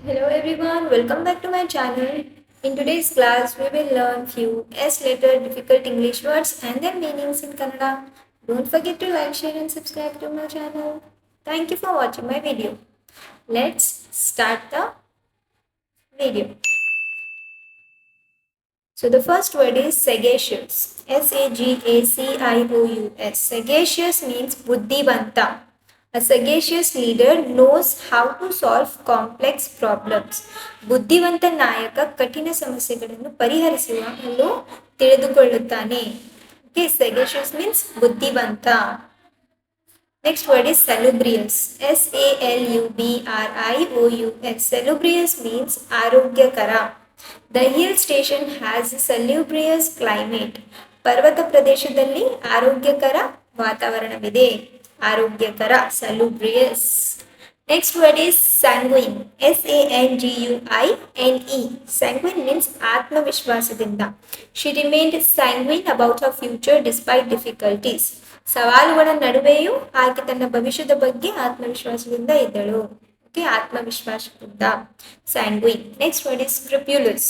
Hello everyone, welcome back to my channel. In today's class, we will learn few S-letter difficult English words and their meanings in Kannada. Don't forget to like, share and subscribe to my channel. Thank you for watching my video. Let's start the video. So the first word is sagacious. Sagacious. Sagacious means buddhivanta. A sagacious leader knows how to solve complex problems. ಬುದ್ಧಿವಂತ ನಾಯಕ ಕಠಿಣ ಸಮಸ್ಯೆಗಳನ್ನು ಪರಿಹರಿಸುವಲು ತಿಳಿದುಕೊಳ್ಳುತ್ತಾನೆ. Okay, sagacious means ಬುದ್ಧಿವಂತ. Next word is salubrious. Salubrious. Salubrious means ಆರೋಗ್ಯಕರ. The hill station has salubrious climate. ಪರ್ವತ ಪ್ರದೇಶದಲ್ಲಿ ಆರೋಗ್ಯಕರ ವಾತಾವರಣವಿದೆ. ಆರೋಗ್ಯಕರ salubrious. Next word is sanguine. Sanguine. Sanguine means ಆತ್ಮವಿಶ್ವಾಸದಿಂದ. She remained sanguine about her future despite difficulties. ಸವಾಲುಗಳ ನಡುವೆಯೂ ಆಕೆ ತನ್ನ ಭವಿಷ್ಯದ ಬಗ್ಗೆ ಆತ್ಮವಿಶ್ವಾಸದಿಂದ ಇದ್ದಳು. ಓಕೆ, ಆತ್ಮವಿಶ್ವಾಸದಿಂದ sanguine. Next word is scrupulous.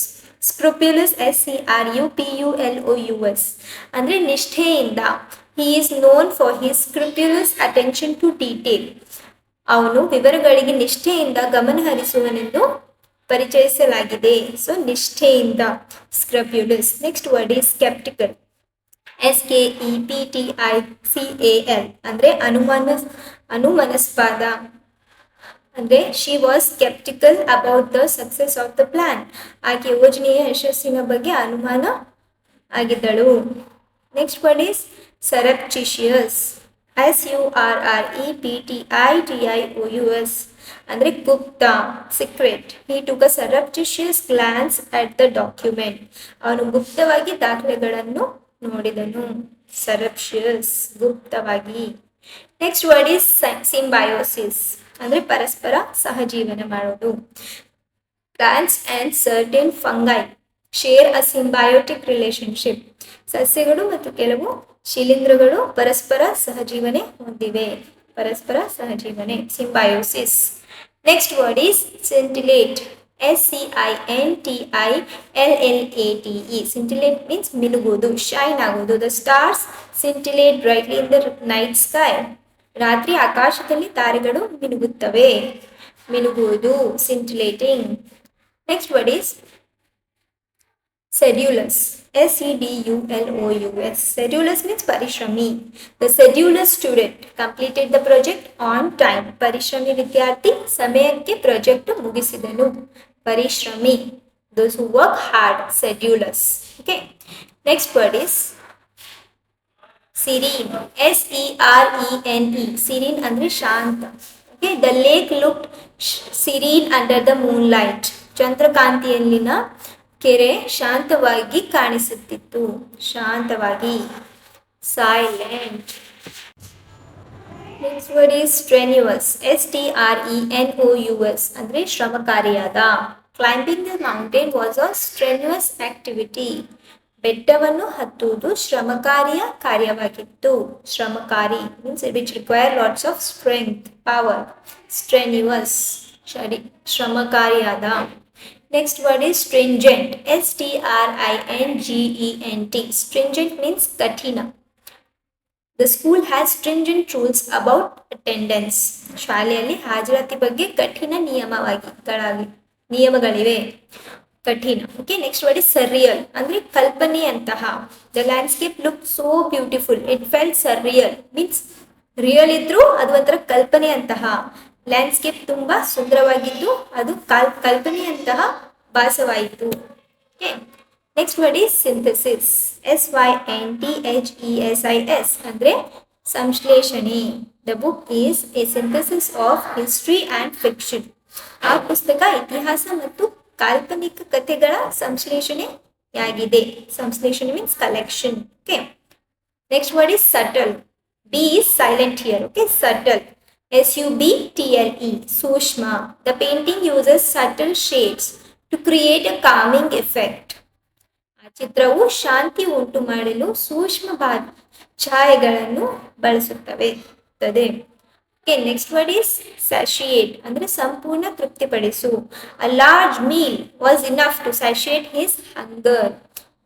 Scrupulous SCRUPULOUS ಅಂದರೆ ನಿಷ್ಠೆಯಿಂದ. He is known for his scrupulous attention to detail. ಅವನು ವಿವರಗಳಿಗೆ ನಿಷ್ಠೆಯಿಂದ ಗಮನ ಹರಿಸುವನೆಂದು ಪರಿಚಯಿಸಲಾಗಿದೆ. ಸೊ ನಿಷ್ಠೆಯಿಂದ scrupulous. Next word is sceptical. SKEPTICAL ಅಂದರೆ ಅನುಮಾನಾಸ್ಪದ. ಅಂದರೆ she was sceptical about the success of the plan. ಆಕೆ ಯೋಜನೆಯ ಯಶಸ್ಸಿನ ಬಗ್ಗೆ ಅನುಮಾನ ಆಗಿದ್ದಳು. Next word is surreptitious. SURREPTITIOUS ಅಂದರೆ ಗುಪ್ತ, secret. He took a surreptitious glance at the document. ಅವನು ಗುಪ್ತವಾಗಿ ದಾಖಲೆಗಳನ್ನು ನೋಡಿದನು. ಸರಪ್ಟಿಷಿಯಸ್, ಗುಪ್ತವಾಗಿ. ನೆಕ್ಸ್ಟ್ ವರ್ಡ್ ಈಸ್ ಸಿಂಬಯೋಸಿಸ್ ಅಂದರೆ ಪರಸ್ಪರ ಸಹಜೀವನ ಮಾಡೋದು. Plants and certain fungi share a symbiotic relationship. ಸಸ್ಯಗಳು ಮತ್ತು ಕೆಲವು ಶಿಲೀಂಧ್ರಗಳು ಪರಸ್ಪರ ಸಹಜೀವನೆ ಹೊಂದಿವೆ. ಪರಸ್ಪರ ಸಹಜೀವನೆ, symbiosis. Next word is scintillate. SCINTILLATE. Scintillate means ಮಿನುಗೋದು, ಶೈನ್ ಆಗೋದು. The stars scintillate brightly in the night sky. ರಾತ್ರಿ ಆಕಾಶದಲ್ಲಿ ತಾರೆಗಳು ಮಿನುಗುತ್ತವೆ. ಮಿನುಗುವುದು, scintillating. Next word is sedulous. SEDULOUS. Sedulous means ಪರಿಶ್ರಮಿ. The sedulous student completed the project on time. ಪರಿಶ್ರಮಿ ವಿದ್ಯಾರ್ಥಿ ಸಮಯಕ್ಕೆ ಪ್ರಾಜೆಕ್ಟ್ ಮುಗಿಸಿದನು. ಪರಿಶ್ರಮಿ, those who work hard, sedulous. Okay. Next word is serene. SERENE. serene ಅಂದರೆ ಶಾಂತ. Okay. The lake looked serene under the moonlight. ಚಂದ್ರಕಾಂತಿಯಲ್ಲಿನ ಕೆರೆ ಶಾಂತವಾಗಿ ಕಾಣಿಸುತ್ತಿತ್ತು. ಶಾಂತವಾಗಿ, silent. Next word is strenuous. STRENOUS ಅಂದರೆ ಶ್ರಮಕಾರಿಯಾದ. Climbing the mountain was a strenuous activity. ಬೆಟ್ಟವನ್ನು ಹತ್ತುವುದು ಶ್ರಮಕಾರಿಯ ಕಾರ್ಯವಾಗಿತ್ತು. ಶ್ರಮಕಾರಿ means which require lots of strength, power. Strenuous, ಶ್ರಮಕಾರಿಯಾದ. Next word is stringent. STRINGENT. Stringent means kathina. The school has stringent rules about attendance. ಶಾಲೆಯಲ್ಲಿ ಹಾಜರಾತಿ ಬಗ್ಗೆ ಕಠಿಣ ನಿಯಮಗಳಿವೆ. ಕಠಿಣ. Okay. Next word is surreal ಅಂದರೆ ಕಲ್ಪನೆಯಂತಹ. The landscape look so beautiful. It felt surreal means real ಇದ್ರೂ ಅದು ಒಂಥರ ಕಲ್ಪನೆಯಂತಹ. ಲ್ಯಾಂಡ್ಸ್ಕೇಪ್ ತುಂಬ ಸುಂದರವಾಗಿದ್ದು ಅದು ಕಲ್ಪನೆಯಂತಹ ಭಾಸವಾಯಿತು. Okay. Next word is synthesis. SYNTHESIS ಅಂದರೆ ಸಂಶ್ಲೇಷಣೆ. The book is a synthesis of history and fiction. ಆ ಪುಸ್ತಕ ಇತಿಹಾಸ ಮತ್ತು ಕಾಲ್ಪನಿಕ ಕಥೆಗಳ ಸಂಶ್ಲೇಷಣೆಯಾಗಿದೆ. ಸಂಶ್ಲೇಷಣೆ means collection. Okay. Next word is subtle. B is silent here. Okay, subtle. SUBTLE. Sushma. The painting uses subtle shades to create a calming effect. ಆ ಚಿತ್ರವು ಶಾಂತಿ ಉಂಟು ಮಾಡಲು ಸೂಕ್ಷ್ಮ ಛಾಯೆಗಳನ್ನು ಬಳಸುತ್ತವೆ. Okay, next word is satiate ಅಂದರೆ ಸಂಪೂರ್ಣ ತೃಪ್ತಿಪಡಿಸು. A large meal was enough to satiate his hunger.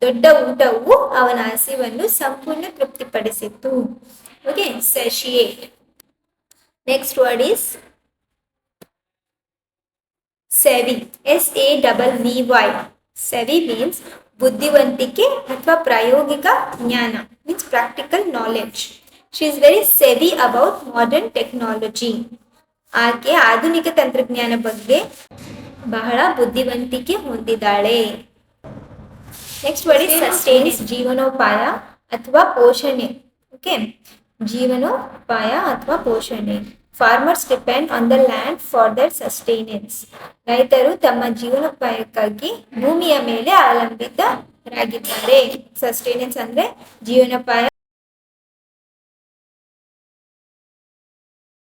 ದೊಡ್ಡ ಊಟವು ಅವನ ಹಸಿವನ್ನು ಸಂಪೂರ್ಣ ತೃಪ್ತಿಪಡಿಸಿತು. Okay, satiate. Next word is savvy. SAVVY. Savvy means ಬುದ್ಧಿವಂತಿಕೆ ಅಥವಾ ಪ್ರಾಯೋಗಿಕ ಜ್ಞಾನ, means practical knowledge. She is very savvy about modern technology. ಆಕೆ ಆಧುನಿಕ ತಂತ್ರಜ್ಞಾನ ಬಗ್ಗೆ ಬಹಳ ಬುದ್ಧಿವಂತಿಕೆ ಹೊಂದಿದ್ದಾಳೆ. Next word is sustains. ಜೀವನೋಪಾಯ ಅಥವಾ ಪೋಷಣೆ. ಓಕೆ, ಜೀವನೋಪಾಯ ಅಥವಾ ಪೋಷಣೆ. Farmers depend on the land for their sustenance. ರೈತರು ತಮ್ಮ ಜೀವನೋಪಾಯಕ್ಕಾಗಿ ಭೂಮಿಯ ಮೇಲೆ ಅವಲಂಬಿತರಾಗಿದ್ದಾರೆ. ಸಸ್ಟೈನೆನ್ಸ್ ಅಂದರೆ ಜೀವನೋಪಾಯ